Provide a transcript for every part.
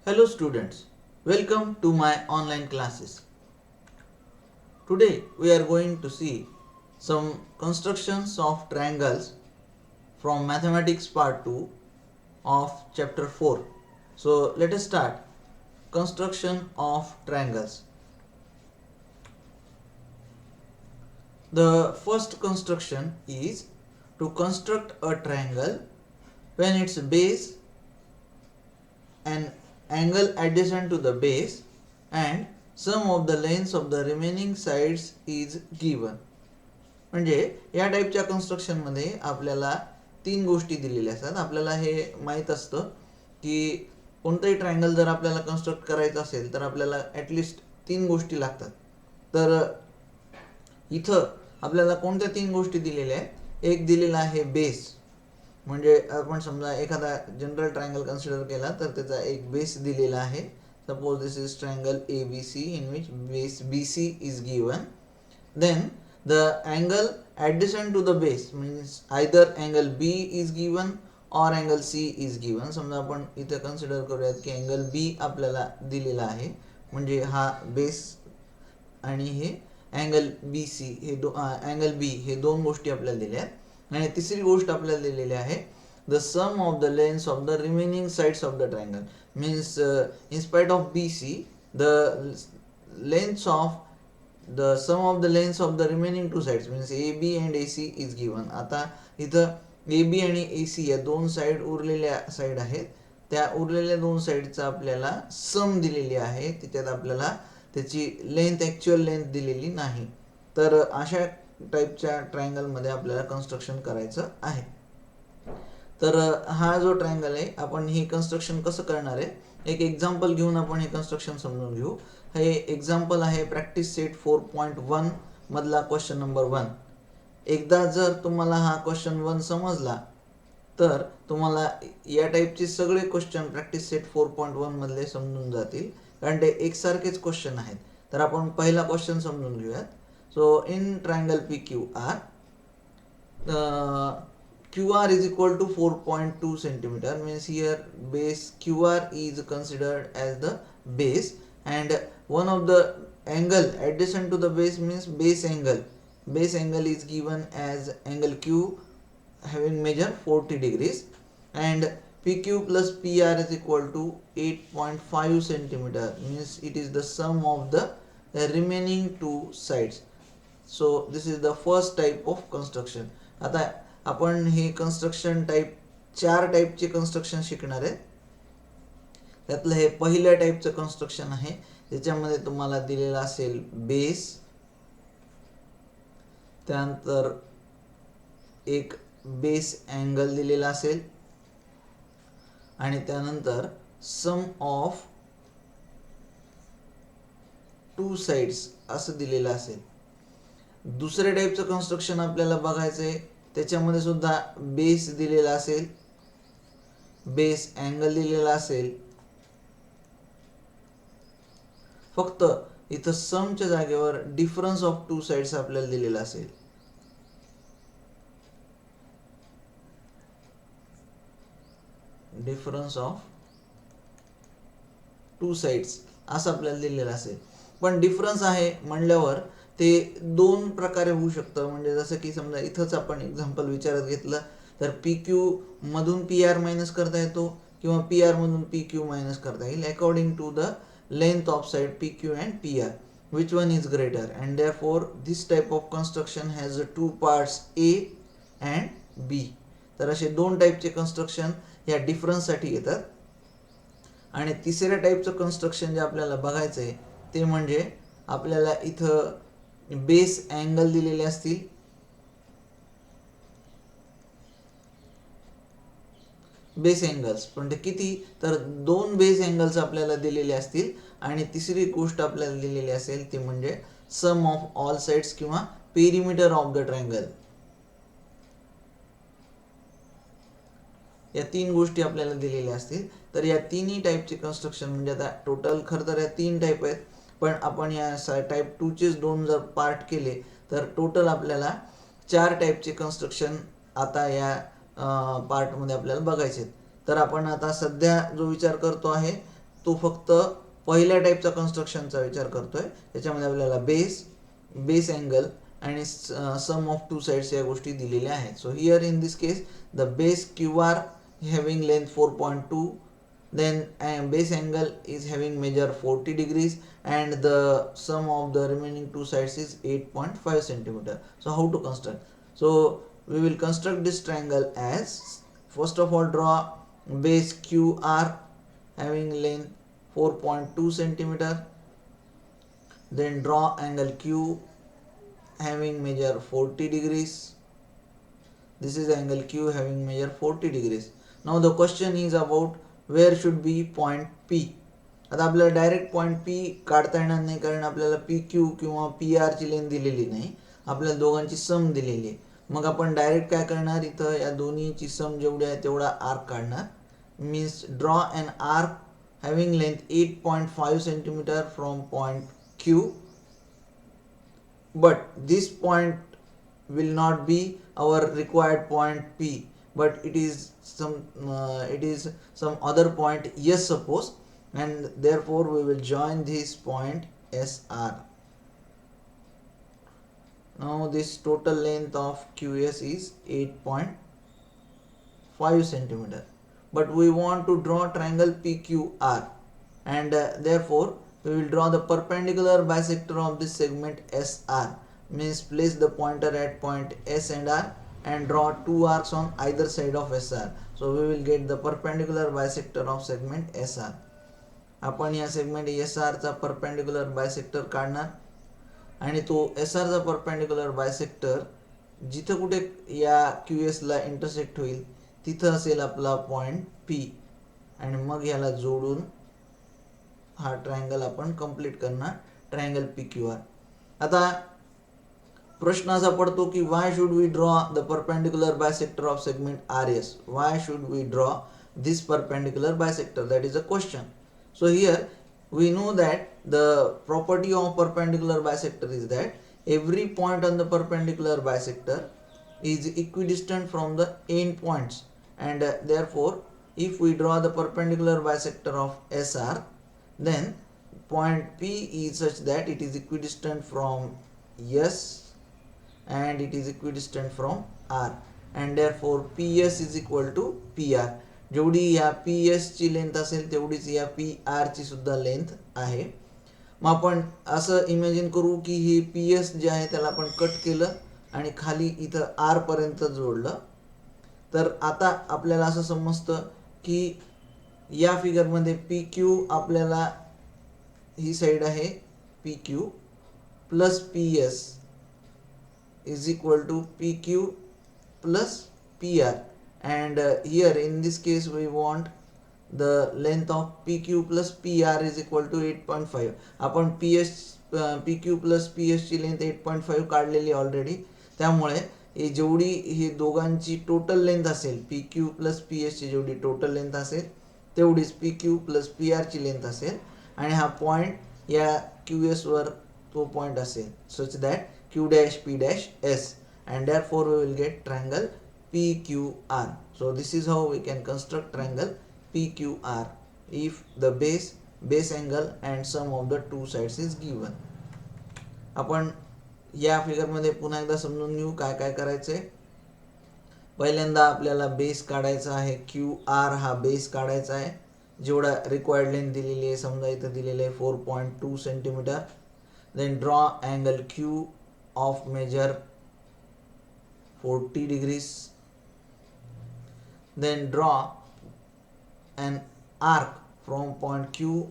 Hello students, welcome to my online classes. Today we are going to see some constructions of triangles from mathematics part 2 of chapter 4. So let us start. Construction of triangles. The first construction is to construct a triangle when its base, an angle adjacent to the base, and sum of the lengths of the remaining sides is given. म्हणजे या टाईपच्या कन्स्ट्रक्शनमध्ये आपल्याला तीन गोष्टी दिलेल्या असतात. आपल्याला हे माहीत असतं की कोणतंही ट्रायंगल जर आपल्याला कन्स्ट्रक्ट करायचं असेल तर आपल्याला ॲटलिस्ट तीन गोष्टी लागतात. तर इथं आपल्याला कोणत्या तीन गोष्टी दिलेल्या आहेत? एक दिलेला आहे बेस, म्हणजे आपण समजा एखादा जनरल ट्रायंगल कन्सिडर केला तर त्याचा एक बेस दिलेला आहे. Suppose this is triangle A B C in which base B C is given. Then the angle adjacent to the base means either angle B is given or angle C is given. समजा आपण इथे consider करूयात की angle B आपल्याला दिलेला आहे, म्हणजे हा बेस आणि हे अँगल बी सी हे अँगल बी हे दोन गोष्टी आपल्याला दिल्या आहेत. आणि तिसरी गोष्ट आपल्याला दिलेली आहे the sum of the lengths of the remaining sides of the triangle. Means in spite of B C the lengths of the sum of the lengths of the remaining two sides means AB and AC is given. आता इथं AB आणि AC या दोन side उरलेल्या side आहेत. त्या उरलेल्या दोन साइडचा आपल्याला सम दिलेली आहे, त्याच्यात आपल्याला त्याची लेंथ ॲक्च्युअल लेंथ दिलेली नाही. तर अशा टाईपच्या ट्रायंगलमध्ये आपल्याला कन्स्ट्रक्शन करायचं आहे. तर हा जो ट्रायंगल आहे आपण हे कन्स्ट्रक्शन कसं करणार आहे, एक एक्झाम्पल घेऊन आपण हे कन्स्ट्रक्शन समजून घेऊ. हे एक्झाम्पल आहे प्रॅक्टिस सेट 4.1 मधला क्वेश्चन नंबर 1. एकदा जर तुम्हाला हा क्वेश्चन 1 समजला तर तुम्हाला या टाईपचे सगळे क्वेश्चन प्रॅक्टिस सेट 4.1 मधले समजून जातील, कारण ते एकसारखेच क्वेश्चन आहेत. तर आपण पहिला क्वेश्चन समजून घेऊयात. So in triangle P Q R, QR is equal to 4.2 centimeter, means here base QR is considered as the base, and one of the angle adjacent to the base means base angle is given as angle Q having measure 40 degrees, and PQ plus PR is equal to 8.5 centimeter, means it is the sum of the remaining two sides. So this is the first type of construction. आता आपण हे construction type 4 टाईपचे construction शिकणार आहे. त्यातलं हे पहिल्या टाईपचं कन्स्ट्रक्शन आहे, ज्याच्यामध्ये तुम्हाला दिलेला असेल बेस, त्यानंतर एक बेस अँगल दिलेला असेल आणि त्यानंतर सम ऑफ टू साइड्स असं दिलेलं असेल. दुसऱ्या टाईपचं कन्स्ट्रक्शन आपल्याला बघायचं आहे, त्याच्यामध्ये सुद्धा बेस दिलेला असेल, बेस अँगल दिलेला असेल, फक्त इथं समच्या जागेवर डिफरन्स ऑफ टू साइड्स आपल्याला दिलेला असेल. डिफरन्स ऑफ टू साइड्स असं आपल्याला दिलेलं असेल. पण डिफरन्स आहे म्हणल्यावर ते दोन प्रकारे होऊ शकतं. म्हणजे जसं की समजा इथंच आपण एक्झाम्पल विचारात घेतलं तर पी क्यू मधून पी आर मायनस करता येतो किंवा पी आर मधून पी क्यू मायनस करता येईल according to the length of side P Q and P R, which one is greater, and therefore this type of construction has two parts A and B. तर असे दोन टाईपचे construction ह्या डिफरन्ससाठी येतात. आणि तिसऱ्या टाईपचं कन्स्ट्रक्शन जे आपल्याला बघायचं आहे ते म्हणजे आपल्याला इथं बेस अँगल दिलेले असतील, बेस अँगल्स, पण ते किती, तर दोन बेस अँगल्स आपल्याला दिलेले असतील. आणि तिसरी गोष्ट आपल्याला दिलेली असेल ती म्हणजे सम ऑफ ऑल साइड्स किंवा पेरिमीटर ऑफ द ट्रायंगल. या तीन गोष्टी आपल्याला दिलेल्या असतील. तर या तिन्ही टाईपचे कन्स्ट्रक्शन म्हणजे आता टोटल खरं तर या तीन टाईप आहेत, पण आपण या टाईप 2चेच दोन जर पार्ट केले तर टोटल आपल्याला 4 टाईपचे कन्स्ट्रक्शन आता या पार्टमध्ये आपल्याला बघायचे आहेत. तर आपण आता सध्या जो विचार करतो आहे तो फक्त पहिल्या टाईपचा कन्स्ट्रक्शनचा विचार करतोय. त्याच्यामध्ये आपल्याला बेस अँगल आणि सम ऑफ टू साइड्स या गोष्टी दिलेल्या आहेत. So here in this case the base Q R having length 4.2, then base angle is having measure 40 degrees and the sum of the remaining two sides is 8.5 centimeter. So how to construct? So we will construct this triangle as, first of all, draw base QR having length 4.2 centimeter, then draw angle Q having measure 40 degrees. This is angle Q having measure 40 degrees. Now the question is about where should be point P. आता आपल्याला direct point P काढता येणार नाही, कारण आपल्याला PQ किंवा PR ची length दिलेली नाही, आपल्याला दोघांची सम दिलेली आहे. मग आपण डायरेक्ट काय करणार, इथं या दोन्हीची सम जेवढी आहे तेवढा आर्क काढणार. Means draw an arc having length 8.5 centimeter from point Q, but this point will not be our required point P, but it is some other point S suppose, and therefore we will join this point SR. Now this total length of QS is 8.5 centimeter, but we want to draw triangle PQR, and therefore we will draw the perpendicular bisector of this segment SR. Means place the pointer at point S and R and draw two arcs on either side of SR. So we will get the perpendicular bisector of segment SR. आपण या segment SR चा perpendicular bisector काढणार आणि तो SR चा perpendicular bisector जिथं कुठे या QS ला इंटरसेक्ट होईल तिथं असेल आपला पॉइंट P, आणि मग याला जोडून हा ट्रायंगल आपण कंप्लीट करणार, ट्रायंगल PQR. आता प्रश्न असा पडतो की why should we draw the perpendicular bisector of segment RS? Why should we draw this perpendicular bisector? That is a question. So here we know that the property of perpendicular bisector is that every point on the perpendicular bisector is equidistant from the end points, and therefore if we draw the perpendicular bisector of SR, then point P is such that it is equidistant from S and it is equidistant from R, and therefore PS is equal to PR. जेवढी या PS ची length असेल तेवढीच या PR ची सुद्धा length आहे. मग आपण असं इमॅजिन करू की ही PS जे आहे त्याला आपण कट केलं आणि खाली इथं R पर्यंत जोडलं, तर आता आपल्याला असं समजतं की या फिगरमध्ये PQ आपल्याला ही साईड आहे PQ plus PS is equal to PQ plus PR, and here in this case we want the length of PQ plus PR is equal to 8.5. आपण PQ plus PS ची लेंथ 8.5 काढलेली already, त्यामुळे हे जेवढी ही दोघांची total length असेल PQ plus PS ची जेवढी टोटल लेंथ असेल तेवढीच PQ plus PR ची लेंथ असेल, आणि हा पॉइंट या QS वर तो पॉइंट असेल such that Q dash P dash S, and therefore we will get triangle PQR. So this is how we can construct triangle PQR if the base angle and sum of the two sides is given. आपण या figure मध्ये पुन्हा एकदा समजून घेऊ काय काय करायचंय. पहिल्यांदा आपल्याला बेस काढायचा आहे, QR हा बेस काढायचा आहे, जेवढा रिक्वायर्ड लेंथ दिलेली आहे, समजा इथं दिलेले आहे 4.2 centimetre. then draw angle Q of measure 40 degrees, then draw an arc from point Q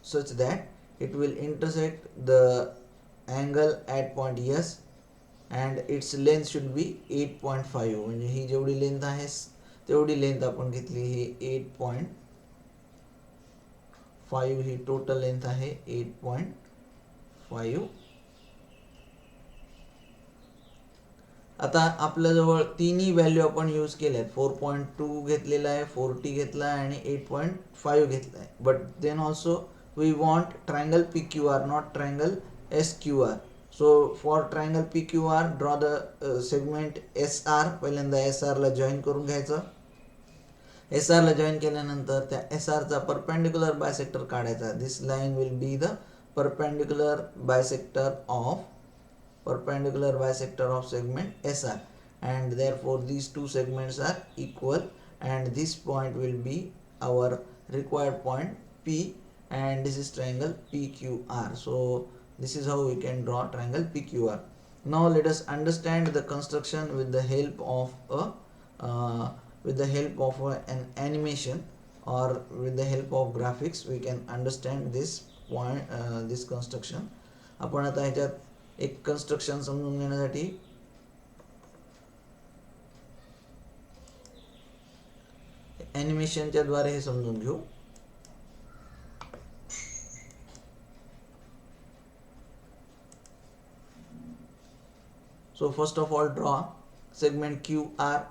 such that it will intersect the angle at point S, and its length should be 8.5. म्हणजे ही जेवढी length आहे तेवढी length आपण घेतली, ही 8.5 ही total length आहे 8.5. आता आपल्याजवळ तिन्ही व्हॅल्यू आपण यूज केल्या आहेत, 4.2 घेतलेला आहे, 40 घेतला आहे आणि 8.5 घेतला आहे. But then also we want triangle PQR, not triangle SQR. So for triangle PQR draw the segment SR. पहिल्यांदा SR ला जॉईन करून घ्यायचं. SR ला जॉईन केल्यानंतर त्या SR चा परपेंडिक्युलर बायसेक्टर काढायचा. This line will be the perpendicular bisector of segment SR, and therefore these two segments are equal, and this point will be our required point P, and this is triangle PQR. So this is how we can draw triangle PQR. Now let us understand the construction with the help of an animation, or with the help of graphics we can understand this point, this construction. आपण आता ह्याच्यात एक construction समजून घेण्यासाठी ॲनिमेशनच्या द्वारे हे समजून घेऊ. So first of all, draw segment QR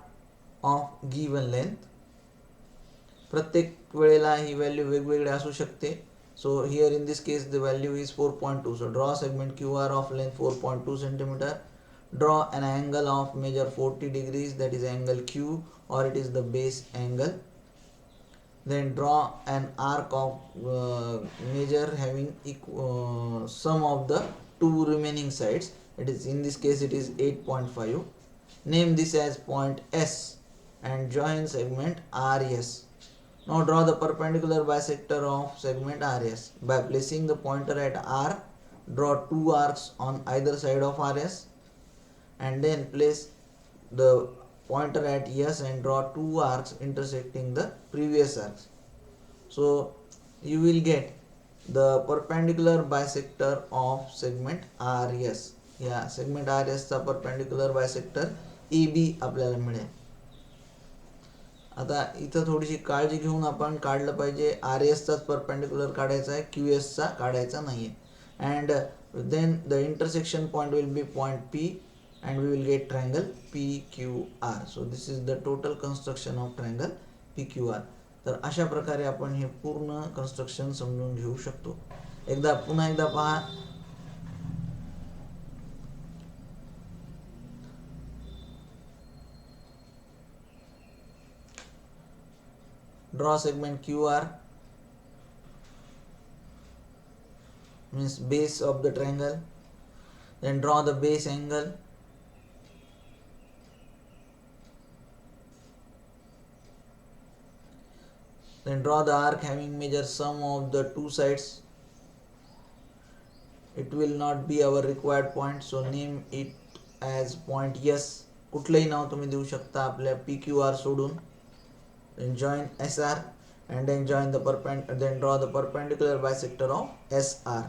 of given length. प्रत्येक वेळेला ही व्हॅल्यू वेगवेगळी असू शकते. So here in this case the value is 4.2. So draw segment QR of length 4.2 centimeter. Draw an angle of measure 40 degrees, that is angle Q, or it is the base angle. Then draw an arc of measure having sum of the two remaining sides. It is, in this case it is 8.5. Name this as point S and join segment RS. Now draw the perpendicular bisector of segment RS. By placing the pointer at R, draw two arcs on either side of RS, and then place the pointer at S and draw two arcs intersecting the previous arcs. So you will get the perpendicular bisector of segment RS. या segment RS चा perpendicular bisector AB आपल्याला मिळेल. आता इथं थोडीशी काळजी घेऊन आपण काढलं पाहिजे. RS चाच परपेंडिक्युलर काढायचा आहे, QS चा काढायचा नाहीये. And then the intersection point will be point P, and we will get triangle PQR. So this is the total construction of triangle PQR. तर अशा प्रकारे आपण हे पूर्ण कन्स्ट्रक्शन समजून घेऊ शकतो. पुन्हा एकदा पहा. Draw segment QR, means base of the triangle. Then draw the base angle. Then draw the arc having measure sum of the two sides. It will not be our required point, so name it as point S. कुठलंही नाव तुम्ही देऊ शकता आपल्या PQR सोडून. Then join SR, and then then draw the perpendicular bisector of SR.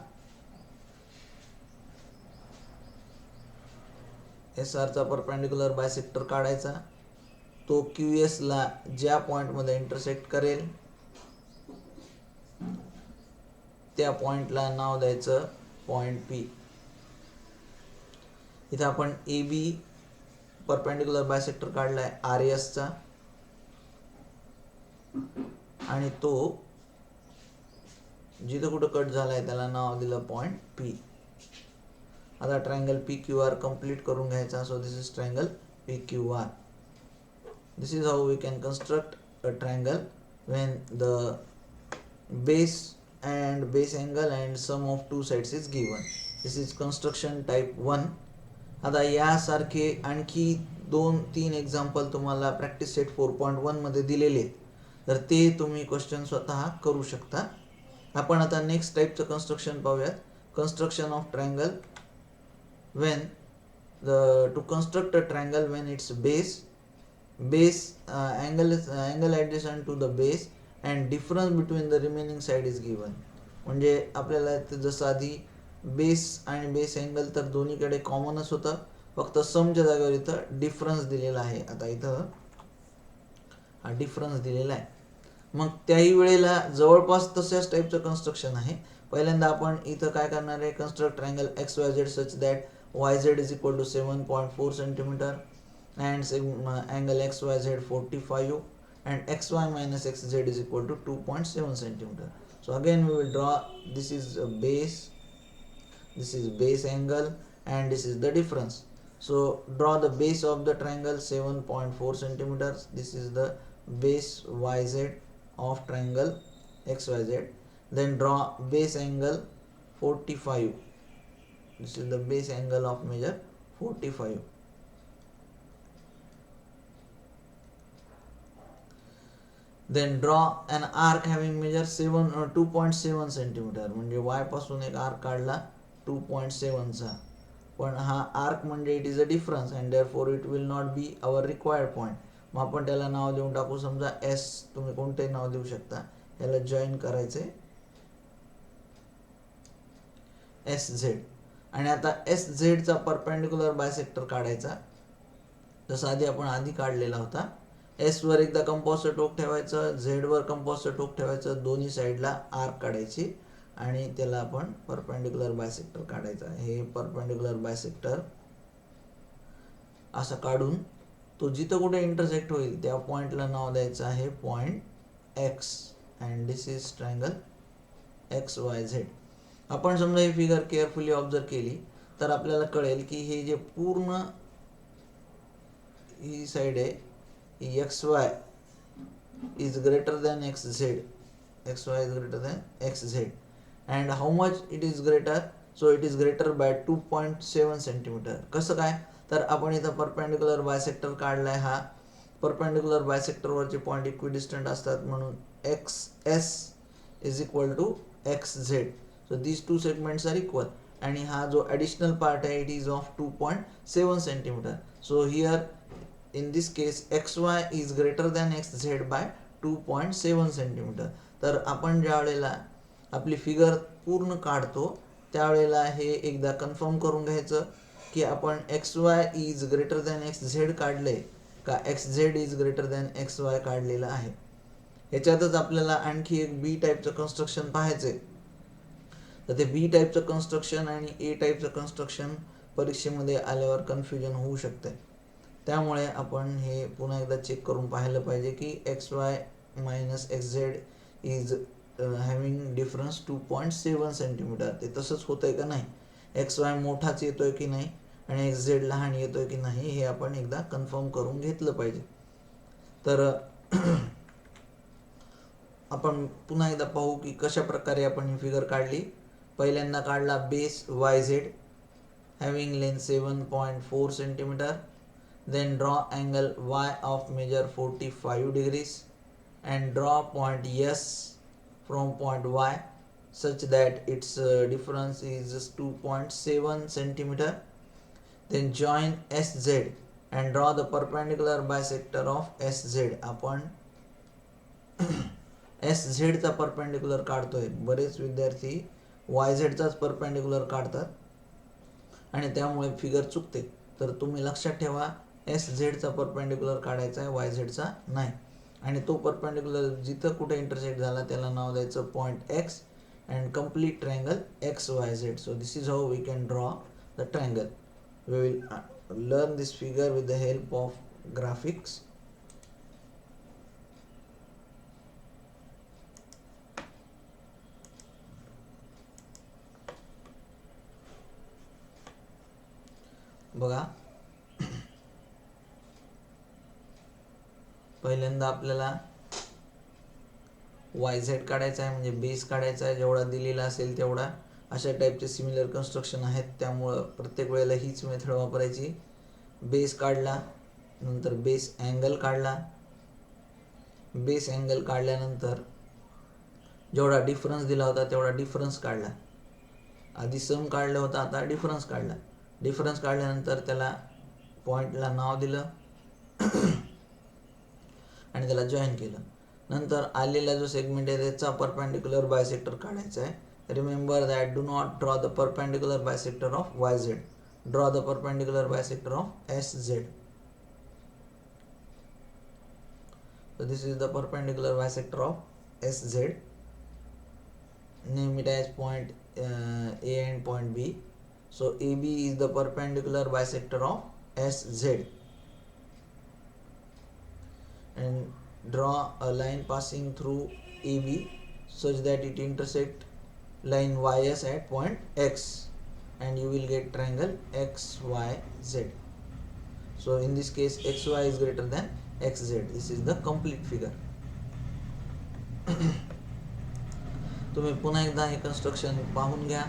SR चा perpendicular bisector काढायचा. तो QS ला ज्या पॉइंट मध्ये इंटरसेक्ट करेल त्या पॉइंटला नाव द्यायचं पॉइंट P. इथे आपण AB परपेंडिक्युलर बायसेक्टर काढलाय RS चा, आणि तो जिथं कुठं कट झालाय त्याला नाव दिलं पॉइंट P. आता ट्रायंगल PQR कंप्लीट करून घ्यायचा. So this is triangle PQR. This is how we can construct a triangle when the base and base angle and sum of two sides is given. This is construction type 1. आता यासारखे आणखी 2-3 example तुम्हाला practice set 4.1 मध्ये दिलेले आहेत, तर ते तुम्ही क्वेश्चन स्वतः करू शकता. आपण आता नेक्स्ट टाईपचं कन्स्ट्रक्शन पाहूयात. Construction of triangle when to construct a triangle when its base angle adjacent to the base and difference between the remaining side is given. म्हणजे आपल्याला जसं आधी बेस आणि बेस अँगल तर दोन्हीकडे कॉमनच होतं, फक्त समच्या जागेवर इथं डिफरन्स दिलेला आहे. आता इथं हा डिफरन्स दिलेला आहे. मग त्याही वेळेला जवळपास तशाच टाईपचं कन्स्ट्रक्शन आहे. पहिल्यांदा आपण इथं काय करणार आहे, construct triangle XYZ such that YZ is equal to 7.4 centimeter and angle XYZ 45 and XY minus XZ is equal to 2.7 centimeter. So again we will draw, this is a base, this is base angle, and this is the difference. So draw the base of the triangle 7.4 centimeters. This is the base YZ of triangle XYZ. Then draw base angle 45. This is the base angle of measure 45. Then draw an arc having measure 2.7 centimeter. म्हणजे y पासून एक arc काढला 2.7 चा. पण हा arc म्हणजे it is a difference and therefore it will not be our required point. मग आपण त्याला नाव देऊन टाकू, समजा एस. तुम्ही कोणतेही नाव देऊ शकता. याला जॉईन करायचे एस झेड. आणि आता एस झेडचा परपेंडिक्युलर बायसेक्टर काढायचा, जसा आपण आधी काढलेला होता. एस वर एकदा कंपोस्ट टोक ठेवायचं, झेड वर कंपोस्ट टोक ठेवायचं, दोन्ही साईडला आर्क काढायची आणि त्याला आपण परपेंडिक्युलर बायसेक्टर काढायचा. हे परपेंडिक्युलर बायसेक्टर असं काढून तो जिथं कुठे इंटरसेक्ट होईल त्या पॉइंटला नाव द्यायचं आहे point x and this is triangle XYZ. आपण समजा ही फिगर केअरफुली ऑब्झर्व केली तर आपल्याला कळेल की हे जे पूर्ण ही साइड आहे ही XY is greater than XZ. XY is greater than XZ. And how much it is greater? So it is greater by 2.7 centimeter. कसं काय? तर आपण इथं परपेंडिक्युलर बायसेक्टर काढलाय. हा परपेंडिक्युलर बायसेक्टर वरचे पॉइंट इक्विडिस्टंट असतात म्हणून XS is equal to XZ. So these two segments are equal. आणि हा जो additional part आहे it is of 2.7 centimeter. So here in this case XY is greater than XZ by 2.7 centimeter. तर आपण ज्या वेळेला आपली फिगर पूर्ण काढतो त्यावेळेला हे एकदा कन्फर्म करून घ्यायचं की आपण XY is greater than XZ काढले का XZ is greater than XY काढलेलं आहे. ह्याच्यातच आपल्याला आणखी एक बी टाईपचं कन्स्ट्रक्शन पाहायचंय. तर ते बी टाईपचं कन्स्ट्रक्शन आणि ए टाईपचं कन्स्ट्रक्शन परीक्षेमध्ये आल्यावर कन्फ्युजन होऊ शकते. त्यामुळे आपण हे पुन्हा एकदा चेक करून पाहिलं पाहिजे की XY minus XZ is having difference 2.7 centimetre. ते तसंच होतंय का नाही, XY मोठाच येतोय की नाही आणि XZ लहान येतोय की नाही हे आपण एकदा कन्फर्म करून घेतलं पाहिजे. तर आपण पुन्हा एकदा पाहू की कशा प्रकारे आपण ही फिगर काढली. पहिल्यांदा काढला base YZ having length 7.4 centimetre. Then draw angle Y of measure 45 degrees and draw point S from point Y such that its difference is 2.7 centimeter. Then join SZ and draw the perpendicular bisector of SZ. आपण SZ चा perpendicular काढतोय. बरेच विद्यार्थी YZ चाच perpendicular काढतात आणि त्यामुळे figure चुकते. तर तुम्ही लक्षात ठेवा SZ चा परपेंडिक्युलर काढायचा आहे, YZ चा नाही. आणि तो परपेंडिक्युलर जिथं कुठे इंटरसेक्ट झाला त्याला नाव द्यायचं point X and complete triangle XYZ. So this is how we can draw the triangle. We will learn this figure with the help of graphics. बघा, पहिल्यांदा आपल्याला YZ काढायचा आहे म्हणजे बेस काढायचा आहे जेवढा दिलेला असेल तेवढा. अशा टाईपचे सिमिलर कन्स्ट्रक्शन आहेत त्यामुळं प्रत्येक वेळेला हीच मेथड वापरायची. बेस काढला, नंतर बेस अँगल काढला. बेस अँगल काढल्यानंतर जेवढा डिफरन्स दिला होता तेवढा डिफरन्स काढला. आधी सम काढलं होतं, आता डिफरन्स काढला. डिफरन्स काढल्यानंतर त्याला पॉईंटला नाव दिलं आणि त्याला जॉईन केलं. नंतर आलेला जो सेगमेंट आहे त्याचा परपेंडिक्युलर बायसेक्टर काढायचा आहे. Remember that do not draw the perpendicular bisector of YZ. Draw the perpendicular bisector of SZ. So this is the perpendicular bisector of SZ. Name it as point A and point B. So AB is the perpendicular bisector of SZ. And draw a line passing through AB such that it intersect line YS at point X and you will get triangle XYZ. So in this case XY is greater than XZ. This is the complete figure. तुम्ही पुन्हा एकदा हे construction पाहून घ्या.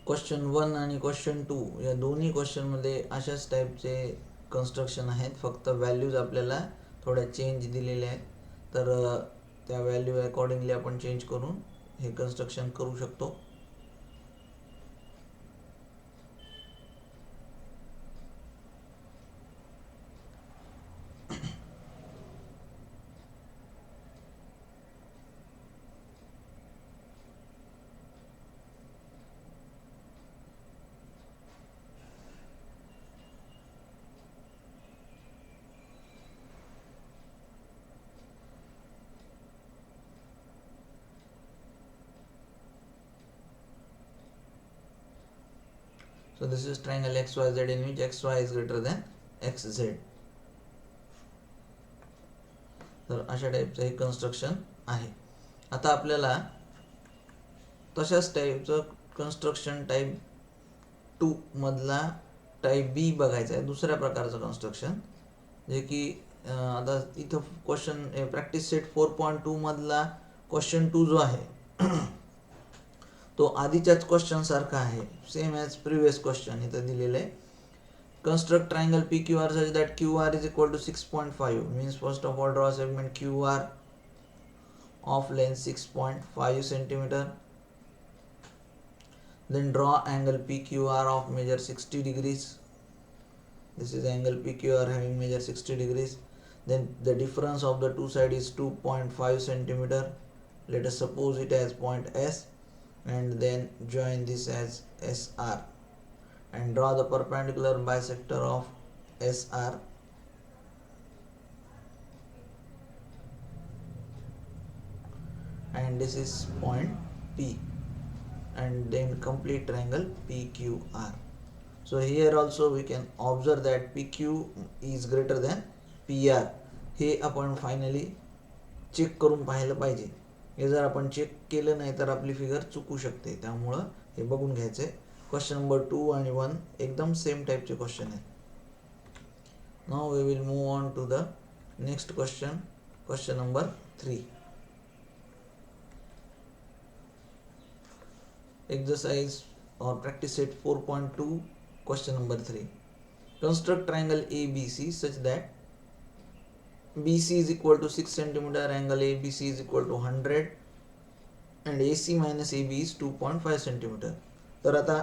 Question 1 आणि question 2 या दोन्ही क्वेश्चनमध्ये अशाच टाईपचे कन्स्ट्रक्शन आहेत, फक्त व्हॅल्यूज आपल्याला थोड्या चेंज दिलेल्या आहेत. तर त्या व्हॅल्यू अकॉर्डिंगली आपण चेंज करून हे कन्स्ट्रक्शन करू शकतो. So this is triangle XYZ in which XY is greater than XZ. तर अशा टाईपचं हे कन्स्ट्रक्शन आहे. आता आपल्याला तशाच टाईपचं कन्स्ट्रक्शन टाईप 2 मधला टाईप बी बघायचा आहे, दुसऱ्या प्रकारचं कन्स्ट्रक्शन, जे की आता इथं क्वेश्चन प्रॅक्टिस सेट 4.2 मधला क्वेश्चन 2 जो आहे तो आधीच्याच क्वेश्चन सारखा आहे, सेम ॲज प्रिव्हियस क्वेश्चन. इथं दिलेलं आहे construct triangle PQR such that QR is equal to 6.5. means first of all draw a segment QR of length 6.5 centimeter. Then draw angle PQR of measure 60 degrees. This is angle PQR having measure 60 degrees. Then the difference of the two sides is 2.5 centimeter. Let us suppose it as point S, and then join this as SR and draw the perpendicular bisector of SR. And this is point P, and then complete triangle PQR. So here also we can observe that PQ is greater than PR. हे आपण finally check करून पाहिलं पाहिजे. हे जर आपण check केलं नाही तर आपली फिगर चुकू शकते, त्यामुळं हे बघून घ्यायचं आहे. क्वेश्चन नंबर 2 आणि 1 एकदम सेम टाईपचे क्वेश्चन आहेत. Now we will move on to the next question, question number 3. Exercise or practice set 4.2 question number 3. Construct triangle ABC such that BC is equal to 6 cm, angle ABC is equal to 100 and AC minus AB is 2.5 cm. तर आता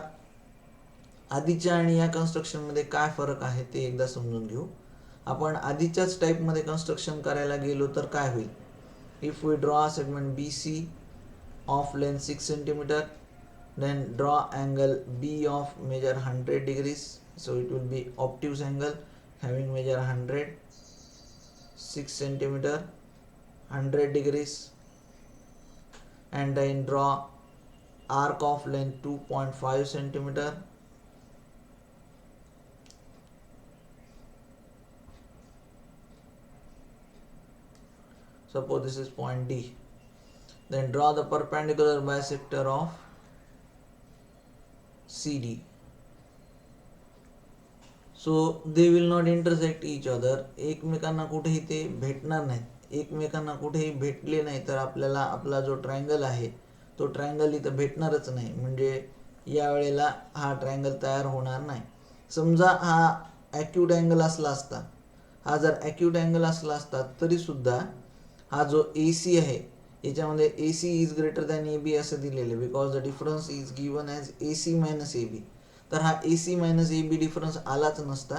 आधीच्या आणि या construction मध्ये काय फरक आहे ते एकदा समजून घेऊ. आपण आधीच्याच टाइप मध्ये कन्स्ट्रक्शन करायला गेलो तर काय होईल. If we draw segment BC of length 6 cm, then draw angle B of measure 100 degrees. So it will be obtuse angle having measure 100, 6 cm, 100 degrees, and then draw arc of length 2.5 cm. Suppose this is point D. Then draw the perpendicular bisector of CD. So they will not intersect each other. एकमेकांना कुठेही ते भेटणार नाहीत. एकमेकांना कुठेही भेटले नाही तर आपल्याला आपला जो ट्रायंगल आहे तो ट्रायंगल इथं भेटणारच नाही, म्हणजे या वेळेला हा ट्रायंगल तयार होणार नाही. समजा हा ॲक्यूट अँगल असला असता, हा जर ॲक्यूट अँगल असला असता तरी सुद्धा हा जो AC आहे याच्यामध्ये AC is greater than AB असं दिलेलं, because the difference is given as AC minus AB. तर हा AC मायनस AB डिफरन्स आलाच नसता,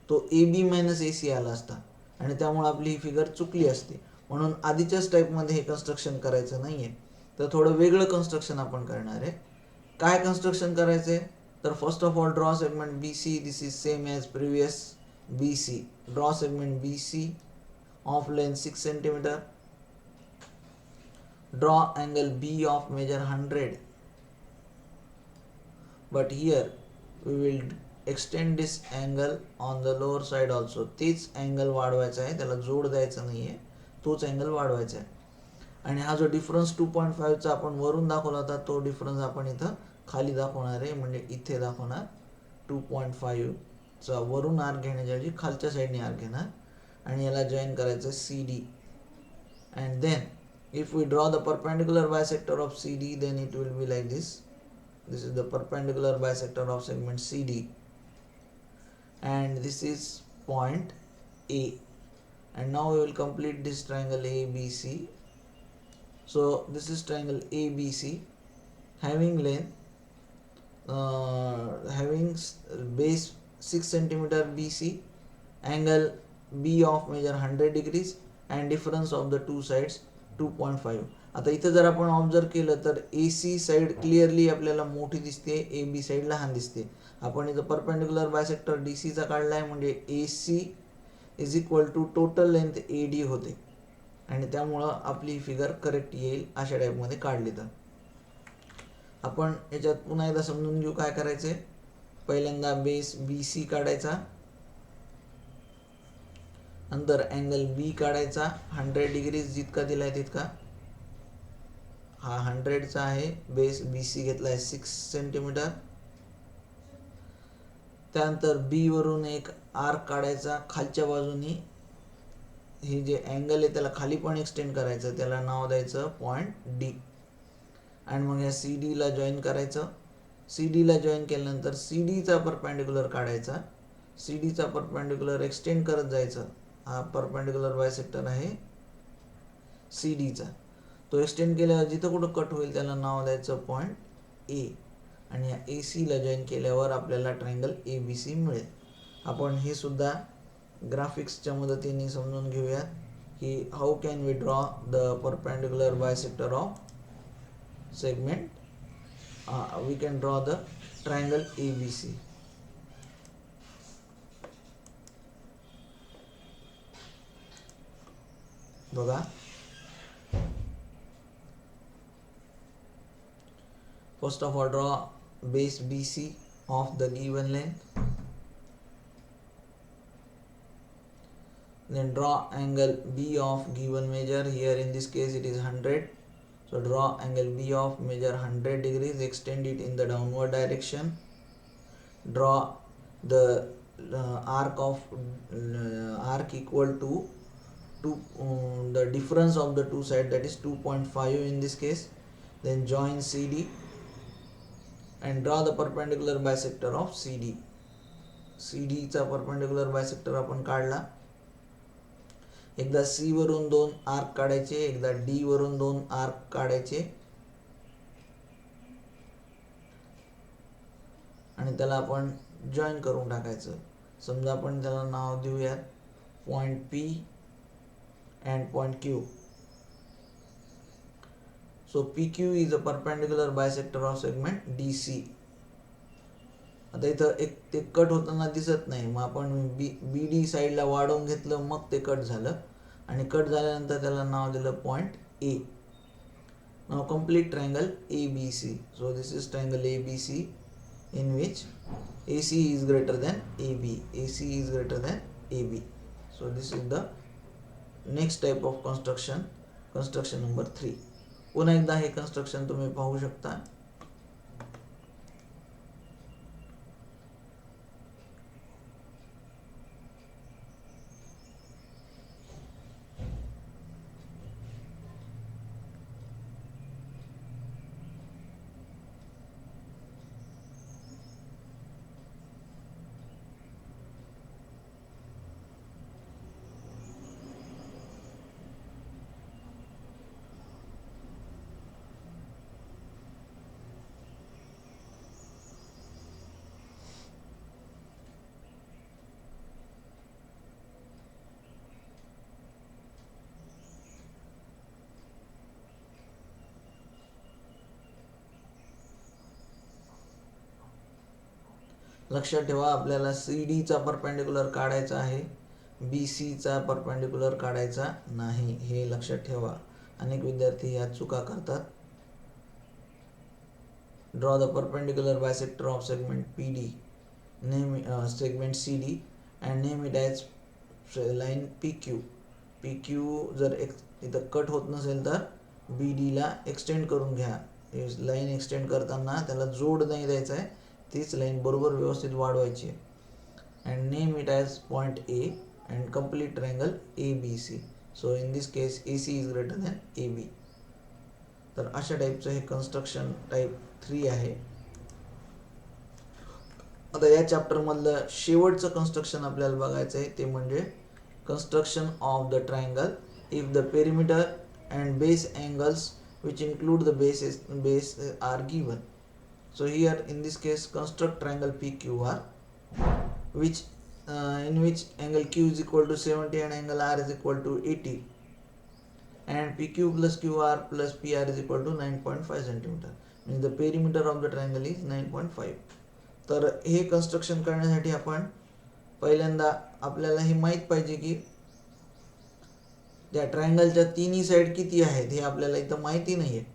तो AB मायनस AC आला असता आणि त्यामुळे आपली ही फिगर चुकली असते. म्हणून आधीच्याच टाईपमध्ये हे कन्स्ट्रक्शन करायचं नाही आहे, तर थोडं वेगळं कन्स्ट्रक्शन आपण करणार आहे. काय कन्स्ट्रक्शन करायचं आहे तर first of all draw segment BC. This is same as previous BC. Draw segment BC of length 6 centimeter. Draw angle B of measure 100. But here we will extend this angle on the lower side also. तेच angle वाढवायचा आहे, त्याला जोड द्यायचा नाहीये, तोच angle वाढवायचा आहे. आणि हा जो डिफरन्स 2.5 चा आपण वरून दाखवला होता तो डिफरन्स आपण इथं खाली दाखवणार आहे. म्हणजे इथे दाखवणार 2.5 चा वरून आर्क घेण्याच्या खालच्या साईडने आर्क घेणार आणि याला जॉईन करायचं CD. And then if we draw the perpendicular bisector of CD, then it will be like this. This is the perpendicular bisector of segment CD, and this is point A. And now we will complete this triangle ABC. So this is triangle ABC having length, having base 6 centimeter BC, angle B of measure 100 degrees, and difference of the two sides 2.5. आता इथं जर आपण observe केलं तर AC side clearly आपल्याला मोठी दिसते, AB side लहान दिसते. आपण इथं परपेंडिक्युलर बायसेक्टर DC चा काढलाय म्हणजे AC is equal to total length AD होते आणि त्यामुळं आपली फिगर करेक्ट येईल अशा टाईपमध्ये काढली. तर आपण याच्यात पुन्हा एकदा समजून घेऊ काय करायचे. पहिल्यांदा बेस BC काढायचा, नंतर अँगल B काढायचा 100 डिग्रीज जितका दिलाय तितका. हा 100 चा आहे, बेस BC घेतलाय 6 सेंटीमीटर. त्यानंतर B वरून एक आर्क काढायचा खालच्या बाजूनी. हे जे अँगल आहे त्याला खाली पण एक्सटेंड करायचं, त्याला नाव द्यायचं पॉइंट D. आणि मग या CD ला जॉईन करायचं. CD ला जॉईन केल्यानंतर CD चा परपेंडिक्युलर काढायचा, CD चा परपेंडिक्युलर एक्सटेंड करत जायचं. हा परपेंडिक्युलर बायसेक्टर आहे CD चा. तो एक्सटेंड केल्यावर जिथं कुठं कट होईल त्याला नाव द्यायचं पॉइंट A. आणि या AC ला जॉईन केल्यावर आपल्याला ट्रायंगल ABC मिळेल. आपण हे सुद्धा ग्राफिक्सच्या मदतीने समजून घेऊया की how can we draw the perpendicular bisector of segment. We can draw the triangle ABC. बघा, first of all draw base BC of the given length, then draw angle B of given measure. Here in this case it is 100. So draw angle B of measure 100 degrees, extend it in the downward direction. Draw the arc equal to the difference of the two sides, that is 2.5 in this case. Then join CD and draw the perpendicular bisector of CD. CD चा perpendicular bisector आपण काढला. एकदा C वरून 2 arc काढायचे, एकदा D वरून 2 arc काढायचे आणि त्याला आपण जॉईन करून टाकायचं. समजा आपण त्याला नाव देऊया point P and point Q. So PQ is a perpendicular bisector of segment DC. आता इथं एक ते कट होताना दिसत नाही, मग आपण BD साईडला वाढवून घेतलं, मग ते कट झालं आणि कट झाल्यानंतर त्याला नाव दिलं point A. Now complete triangle ABC. So this is triangle ABC in which AC is greater than AB. AC is greater than AB. So this is the next type of construction, construction number 3. पुन्हा एकदा हे construction तुम्ही पाहू शकता. लक्षात ठेवा, आपल्याला CD चा परपेंडिक्युलर काढायचा आहे BC चा परपेंडिक्युलर काढायचा नाही, हे लक्षात ठेवा. अनेक विद्यार्थी ह्या चुका करतात. Draw the perpendicular bisector of segment PD, name segment CD and name it as line PQ. PQ जर इथं कट होत नसेल तर BD ला एक्सटेंड करून घ्या. लाईन एक्सटेंड करताना त्याला जोड नाही द्यायचा आहे, तीच लाईन बरोबर व्यवस्थित वाढवायची आहे. And name it as point A and complete triangle ABC. So in this case AC is greater than AB. तर अशा टाईपचं हे कन्स्ट्रक्शन टाईप 3 आहे. आता या चॅप्टरमधलं शेवटचं कन्स्ट्रक्शन आपल्याला बघायचं आहे, ते म्हणजे construction of the triangle if the perimeter and base angles which include the base are given. So here in this case construct triangle PQR which in which angle Q is equal to 70 and angle R is equal to 80 and PQ plus QR plus PR is equal to 9.5 centimeter. Means the perimeter of the triangle is 9.5. तर हे construction करण्यासाठी आपण पहिल्यांदा आपल्याला हे माहीत पाहिजे की त्या ट्रायंगलच्या तिन्ही साईड किती आहेत हे आपल्याला इथं माहिती नाही आहे.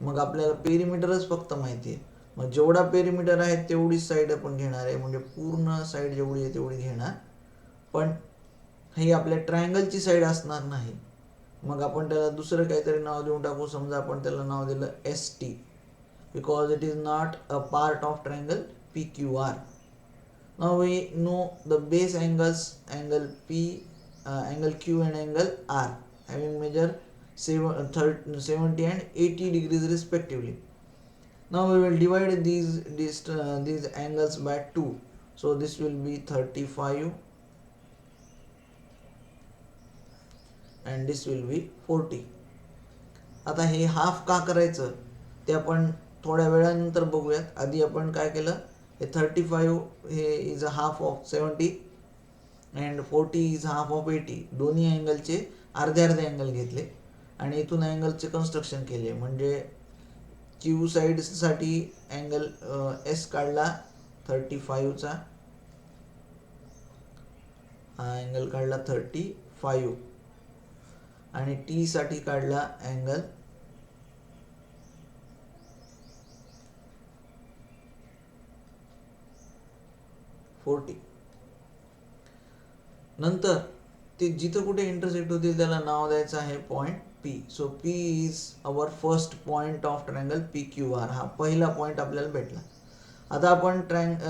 मग आपल्याला पेरिमीटरच फक्त माहिती आहे. मग जेवढा पेरिमीटर आहे तेवढीच साईड आपण घेणार आहे, म्हणजे पूर्ण साईड जेवढी आहे तेवढी घेणार. पण ही आपल्या ट्रायंगलची साईड असणार नाही. मग आपण त्याला दुसरं काहीतरी नाव देऊन टाकू. समजा आपण त्याला नाव दिलं ST because it is not a part of triangle PQR. Now we know the base angles, angle P, angle Q and angle R having measure 70 and 80 degrees respectively. Now we will divide these angles by 2. So this will be 35 and this will be 40. आता हे half का करायचं ते आपण थोड्या वेळानंतर बघूयात. आधी आपण काय केलं, हे 35 हे is a half of 70 and 40 is half of 80. दोन्ही अँगलचे अर्धे अर्धे अँगल घेतले आणि इथून अँगलचे कन्स्ट्रक्शन केले. म्हणजे Q साईडसाठी अँगल S काढला 35चा, हा अँगल काढला 35 आणि T साठी काढला अँगल 40. नंतर ते जिथं कुठे इंटरसेक्ट होतील त्याला नाव द्यायचं आहे point P. So P is our first point of triangle PQR. हा पहिला पॉईंट आपल्याला भेटला. आता आपण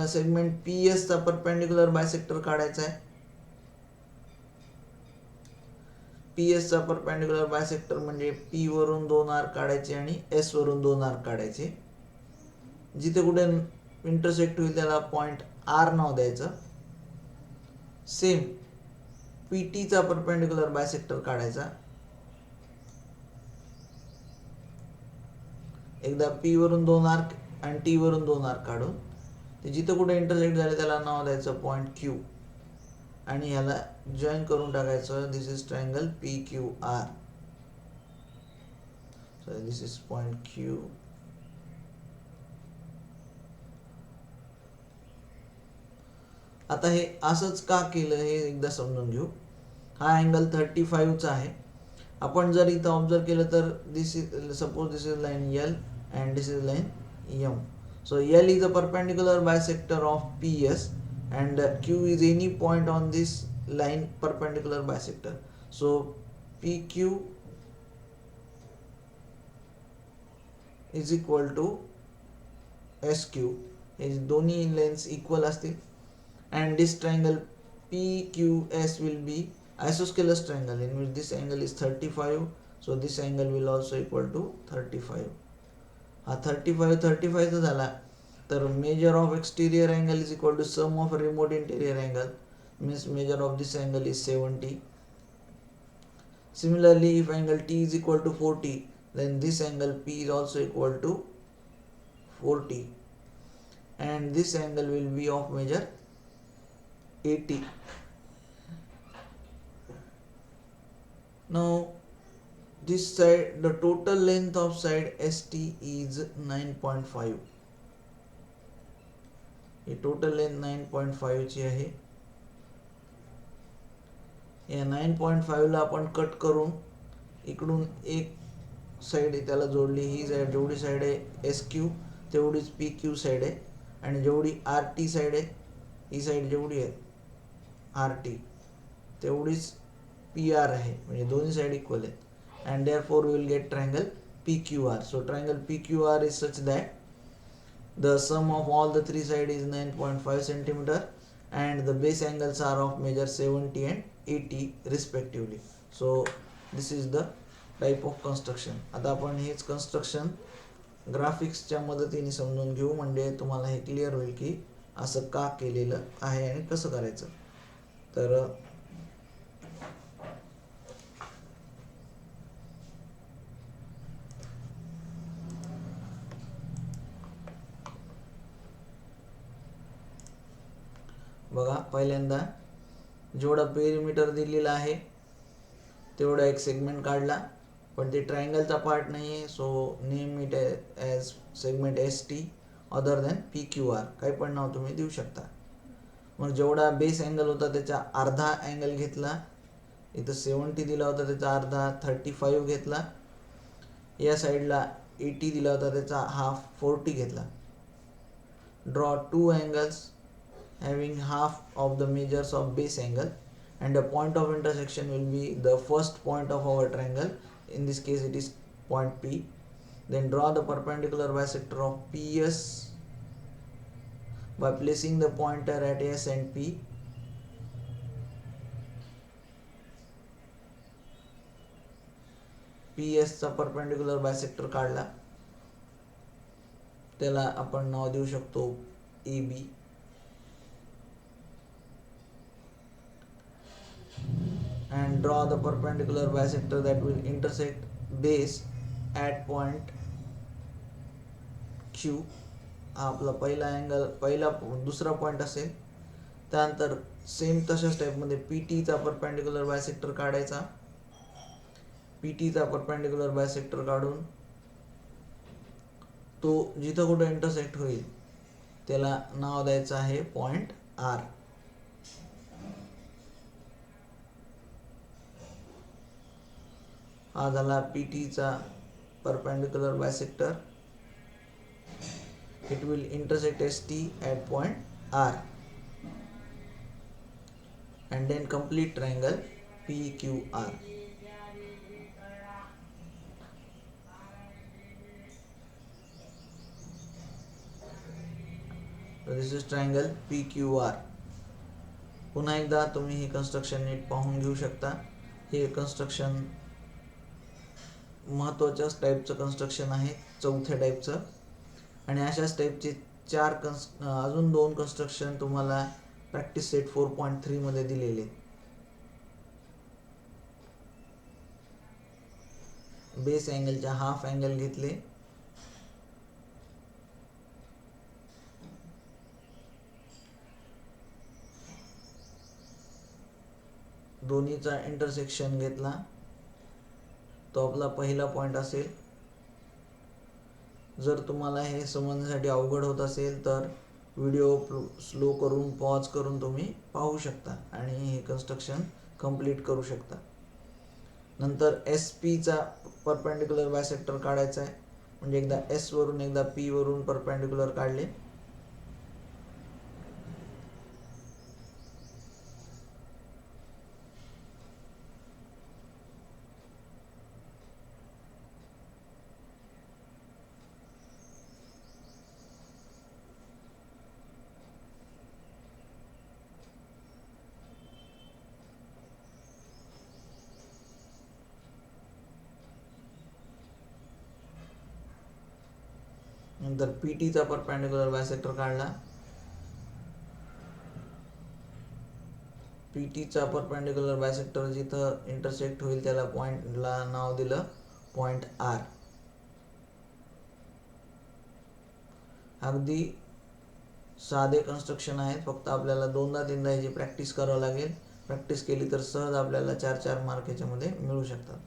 सेगमेंट PS चा परपेंडिक्युलर बायसेक्टर काढायचा आहे. PS चा परपेंडिक्युलर बायसेक्टर म्हणजे P वरून 2 आर्क काढायचे आणि S वरून 2 आर्क काढायचे. जिथे कुठे इंटरसेक्ट होईल त्याला पॉईंट R नाव द्यायचं. सेम PT चा परपेंडिक्युलर बायसेक्टर काढायचा. एकदा P वरून 2 आर्क आणि T वरून 2 आर्क काढून ते जिथे कुठे इंटरसेक्ट झाले त्याला नाव द्यायचं पॉईंट Q आणि ह्याला जॉईन करून टाकायचं. This is triangle PQR. So this is point Q. आता हे असंच का केलं हे एकदा समजून घेऊ. हा अँगल 35 चा आहे. आपण जर इथं ऑब्झर्व केलं तर this is suppose this is line L and this is line M. So L is a perpendicular bisector of PS and Q is any point on this line perpendicular bisector. So PQ is equal to SQ. हे दोन्ही lens equal असतील and this triangle PQS will be isosceles triangle in which this angle is 35. So this angle will also equal to 35. हा 35 चा झाला. तर measure of exterior angle is equal to sum of remote interior angle, means measure of this angle is 70. Similarly, if angle T is equal to 40, then this angle P is also equal to 40 and this angle will be of measure 80. Now this side, the total length of side ST is 9.5. He total length 9.5 ची आहे. या 9.5ला आपण cut करून इकडून एक side त्याला जोडली. ही side जेवढी साईड आहे एस क्यू तेवढीच पी क्यू साईड आहे, आणि जेवढी आर टी साईड आहे, ही साईड जेवढी आहे आर टी तेवढीच पी आर आहे, म्हणजे दोन्ही साईड इक्वल आहेत. And therefore we will get triangle P Q R. So triangle P Q R is such that the sum of all the three sides is 9.5 centimeter and the base angles are of measure 70 and 80 respectively. So this is the type of construction. आता आपण हेच construction ग्राफिक्सच्या मदतीने समजून घेऊ, म्हणजे तुम्हाला हे clear होईल की असं का केलेलं आहे आणि कसं करायचं. तर बघा, पहिल्यांदा जेवढा पेरिमीटर दिलेला आहे तेवढा एक सेगमेंट काढला, पण ते ट्रायंगलचा पार्ट नाही आहे. So name it as segment S T other than P Q R. काही पण नाव तुम्ही देऊ शकता. मग जेवढा बेस अँगल होता त्याचा अर्धा अँगल घेतला. इथं 70 दिला होता त्याचा अर्धा 35 घेतला. या साईडला 80 दिला होता त्याचा हाफ 40 घेतला. Draw two angles having half of the measures of base angle, and the point of intersection will be the first point of our triangle. In this case it is point P. Then draw the perpendicular bisector of PS by placing the pointer at S and P. PS चा perpendicular bisector काढला, त्याला आपण नाव देऊ शकतो AB. And draw the perpendicular bisector that will intersect base at point Q. हा आपला पहिला angle दुसरा पॉईंट असेल. त्यानंतर सेम तशाच टाईपमध्ये पी टीचा परपेंडिक्युलर बायसेक्टर काढायचा. पी टीचा परपेंडिक्युलर बायसेक्टर काढून तो जिथं कुठं इंटरसेक्ट होईल त्याला नाव द्यायचं आहे पॉईंट आर. हा झाला पी टीचा perpendicular bisector. It will intersect S T at point R and then complete triangle PQR. So this is triangle PQR. पुन्हा एकदा तुम्ही हे कन्स्ट्रक्शन नीट पाहून घेऊ शकता. हे कन्स्ट्रक्शन महत्त्वाच्याच टाईपचं कन्स्ट्रक्शन आहे, चौथ्या टाईपचं. आणि अशाच टाईपचे अजून दोन कन्स्ट्रक्शन तुम्हाला प्रॅक्टिस सेट 4.3 मध्ये दिलेले. बेस अँगलच्या हाफ अँगल घेतले, दोन्हीचा इंटरसेक्शन घेतला, तो आपला पहिला पॉईंट असेल. जर तुम्हाला हे समजण्यासाठी अवघड होत असेल तर व्हिडिओ स्लो करून पॉज करून तुम्ही पाहू शकता आणि हे कन्स्ट्रक्शन कंप्लीट करू शकता. नंतर एस पीचा परपेंडिक्युलर बायसेक्टर काढायचा आहे, म्हणजे एकदा एस वरून एकदा पी वरून परपेंडिक्युलर काढले. नंतर पी टीचा परपेंडिक्युलर बायसेक्टर काढला. पी टीचा परपेंडिक्युलर बायसेक्टर जिथं इंटरसेक्ट होईल त्याला पॉईंटला नाव दिलं पॉईंट आर. अगदी साधे कन्स्ट्रक्शन आहेत, फक्त आपल्याला दोनदा तीनदा ह्याची प्रॅक्टिस करावं लागेल. प्रॅक्टिस केली तर सहज आपल्याला 4-4 मार्क ह्याच्यामध्ये मिळू शकतात.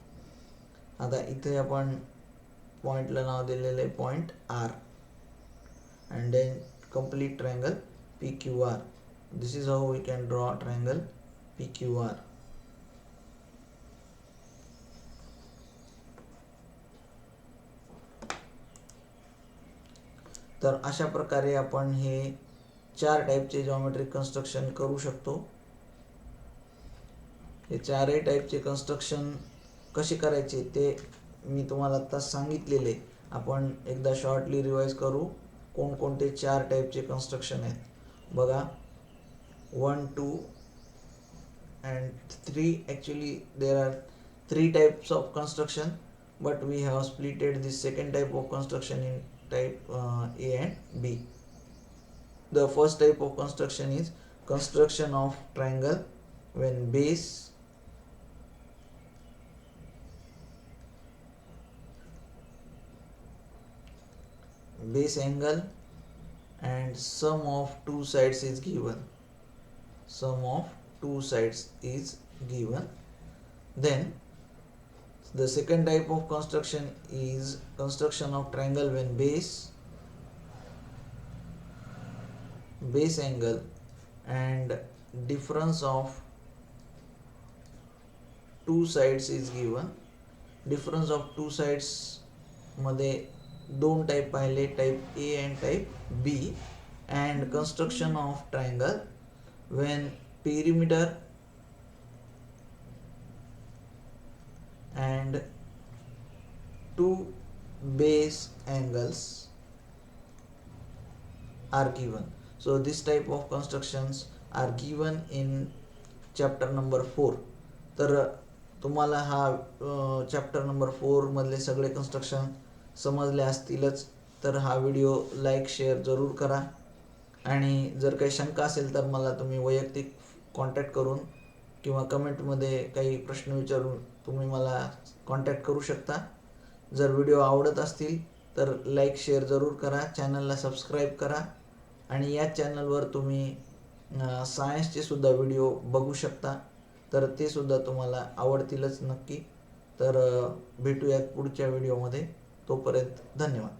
आता इथे आपण पॉईंटला नाव दिलेलं आहे point R. and then complete triangle PQR. This is how we can draw triangle PQR. तर अशा प्रकारे आपण हे 4 टाईपचे जॉमेट्रिक कन्स्ट्रक्शन करू शकतो. हे 4ही टाईपचे कन्स्ट्रक्शन कसे करायचे ते मी तुम्हाला आता सांगितलेले. आपण एकदा शॉर्टली रिवाइज करू. कोणकोणते 4 टाईपचे कन्स्ट्रक्शन आहेत बघा. 1, 2 and 3. Actually there are 3 types of construction, but we have splitted the second type of construction in type A and B. The first type of construction is construction of triangle when base angle and sum of two sides is given. Sum of two sides is given. Then the second type of construction is construction of triangle when base angle and difference of two sides is given. Difference of two sides मध्ये दोन type पाहिले, type A and type B. and construction of triangle when perimeter and two base angles are given. So this type of constructions are given in chapter number 4. तर तुम्हाला हा chapter number 4 मधले सगळे construction समजले असतीलच. तर हा व्हिडिओ लाईक शेअर जरूर करा आणि जर काही शंका असेल तर मला तुम्ही वैयक्तिक कॉन्टॅक्ट करून किंवा कमेंटमध्ये काही प्रश्न विचारून तुम्ही मला कॉन्टॅक्ट करू शकता. जर व्हिडिओ आवडत असतील तर लाईक शेअर जरूर करा, चॅनलला सबस्क्राईब करा आणि या चॅनलवर तुम्ही सायन्सचे सुद्धा व्हिडिओ बघू शकता. तर ते सुद्धा तुम्हाला आवडतीलच नक्की. तर भेटूयात पुढच्या व्हिडिओमध्ये. तोपर्यंत धन्यवाद.